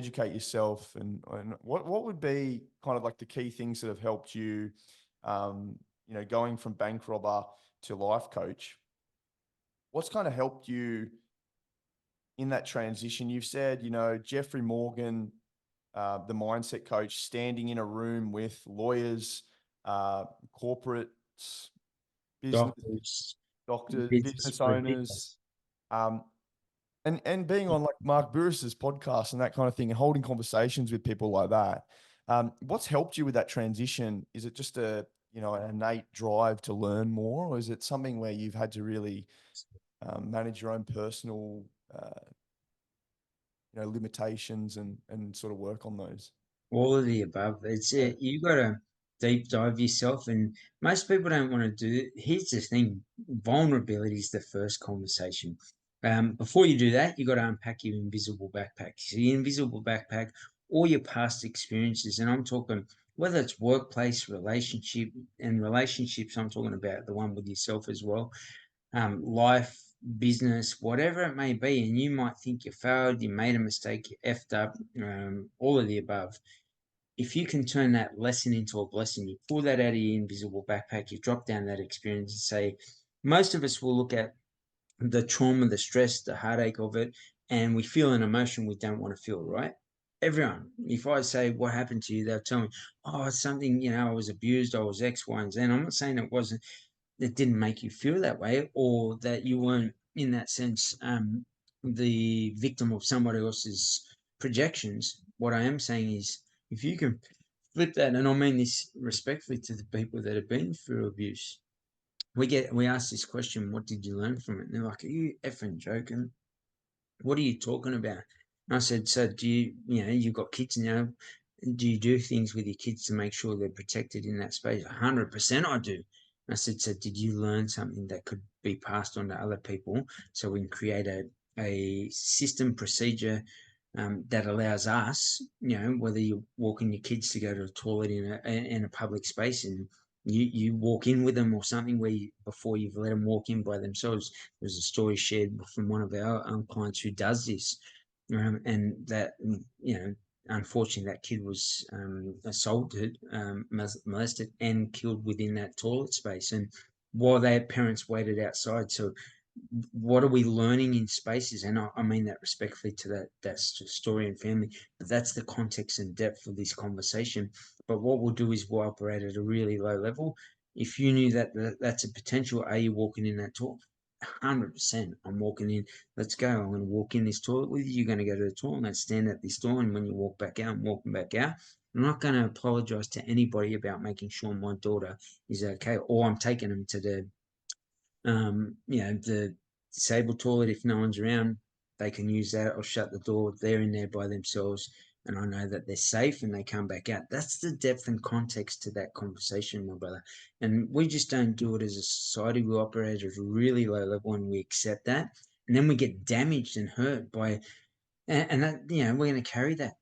educate yourself, and what would be kind of like the key things that have helped you, going from bank robber to life coach? What's kind of helped you in that transition? You've said, Jeffrey Morgan, the mindset coach, standing in a room with lawyers, corporates, business Doctors, doctors, business business people. owners, um, and being on like Mark Burris's podcast and that kind of thing, and holding conversations with people like that. What's helped you with that transition? Is it just an innate drive to learn more, or is it something where you've had to really manage your own personal, limitations and sort of work on those? All of the above. It's Yeah. you got to deep dive yourself, and most people don't want to do it. Here's the thing: vulnerability is the first conversation. Before you do that, you got to unpack your invisible backpack. So your invisible backpack, all your past experiences, and I'm talking whether it's workplace, relationships. I'm talking about the one with yourself as well, life, business, whatever it may be. And you might think you failed, you made a mistake, you effed up, all of the above. If you can turn that lesson into a blessing, you pull that out of your invisible backpack, you drop down that experience and say, most of us will look at the trauma, the stress, the heartache of it, and we feel an emotion we don't want to feel, right? Everyone, if I say what happened to you, they'll tell me, oh, it's something, I was abused, I was X, Y, and Z. And I'm not saying it didn't make you feel that way, or that you weren't, in that sense, the victim of somebody else's projections. What I am saying is, if you can flip that, and I mean this respectfully to the people that have been through abuse, we ask this question, what did you learn from it? And they're like, are you effing joking? What are you talking about? And I said, so do you've got kids now, do you do things with your kids to make sure they're protected in that space? 100% I do. I said, so did you learn something that could be passed on to other people, so we can create a system procedure that allows us, whether you're walking your kids to go to the toilet in a public space, and you walk in with them or something, where before you've let them walk in by themselves. There's a story shared from one of our clients who does this, and that, unfortunately, that kid was assaulted, molested, and killed within that toilet space. And while their parents waited outside, so what are we learning in spaces? And I mean that respectfully to that story and family, but that's the context and depth of this conversation. But what we'll do is we'll operate at a really low level. If you knew that's a potential, are you walking in that toilet? 100%. I'm walking in. Let's go. I'm going to walk in this toilet with you. You're going to go to the toilet. I'm going to stand at this door. And when you walk back out, I'm walking back out. I'm not going to apologize to anybody about making sure my daughter is okay, or I'm taking them to the disabled toilet. If no one's around, they can use that. I'll shut the door. They're in there by themselves, and I know that they're safe and they come back out. That's the depth and context to that conversation, my brother. And we just don't do it as a society. We operate at a really low level, and we accept that. And then we get damaged and hurt by, and that, we're going to carry that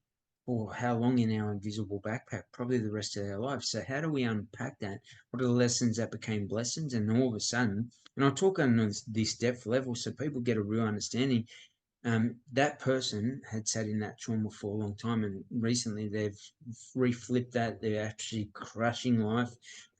for how long in our invisible backpack? Probably the rest of our lives. So how do we unpack that? What are the lessons that became blessings? And all of a sudden, and I'll talk on this depth level so people get a real understanding. That person had sat in that trauma for a long time, and recently they've reflipped that. They're actually crushing life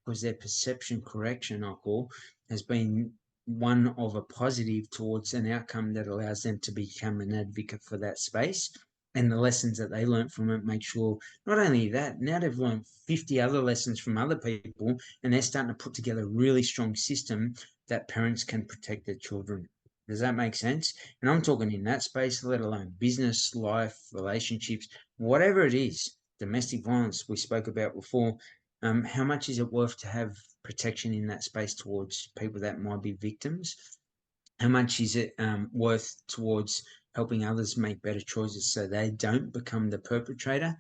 because their perception correction, I call, has been one of a positive towards an outcome that allows them to become an advocate for that space. And the lessons that they learned from it make sure, not only that, now they've learned 50 other lessons from other people, and they're starting to put together a really strong system that parents can protect their children. Does that make sense? And I'm talking in that space, let alone business, life, relationships, whatever it is, domestic violence we spoke about before. How much is it worth to have protection in that space towards people that might be victims? How much is it worth towards helping others make better choices so they don't become the perpetrator?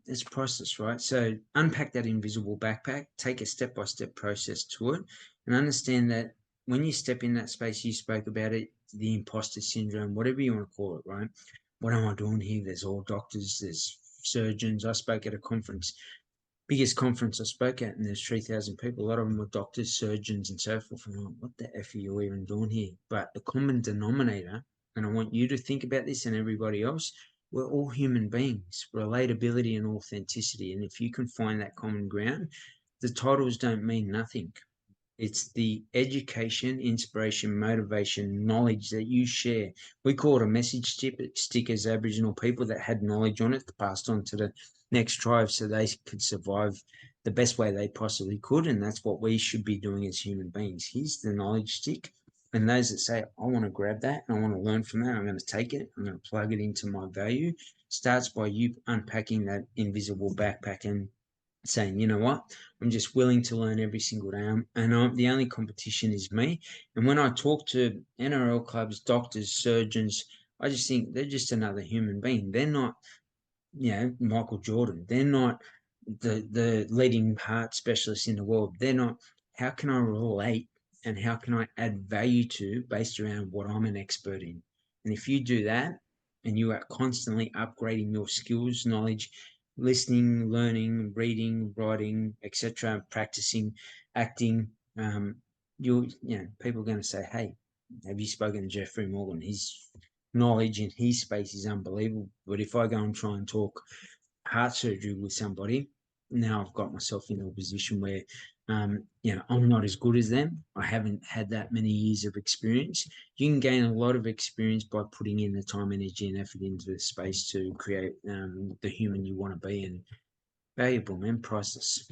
It's priceless, right? So unpack that invisible backpack, take a step-by-step process to it, and understand that when you step in that space, you spoke about it, the imposter syndrome, whatever you want to call it, right? What am I doing here? There's all doctors, there's surgeons. I spoke at a conference, biggest conference I spoke at, and there's 3,000 people. A lot of them were doctors, surgeons, and so forth. And I'm like, what the F are you even doing here? But the common denominator, and I want you to think about this and everybody else, we're all human beings, relatability and authenticity. And if you can find that common ground, the titles don't mean nothing. It's the education, inspiration, motivation, knowledge that you share. We call it a message stick as Aboriginal people that had knowledge on it, passed on to the next tribe so they could survive the best way they possibly could. And that's what we should be doing as human beings. Here's the knowledge stick. And those that say, I want to grab that and I want to learn from that, I'm going to take it, I'm going to plug it into my value, starts by you unpacking that invisible backpack and saying, you know what, I'm just willing to learn every single day. The only competition is me. And when I talk to NRL clubs, doctors, surgeons, I just think they're just another human being. They're not, Michael Jordan. They're not the leading heart specialist in the world. They're not. How can I relate and how can I add value to based around what I'm an expert in? And if you do that and you are constantly upgrading your skills, knowledge, listening, learning, reading, writing, etc., practicing, acting, people are going to say, hey, have you spoken to Jeffrey Morgan? His knowledge in his space is unbelievable. But if I go and try and talk heart surgery with somebody, now I've got myself in a position where, I'm not as good as them. I haven't had that many years of experience. You can gain a lot of experience by putting in the time, energy, and effort into the space to create the human you want to be, and valuable, man, priceless.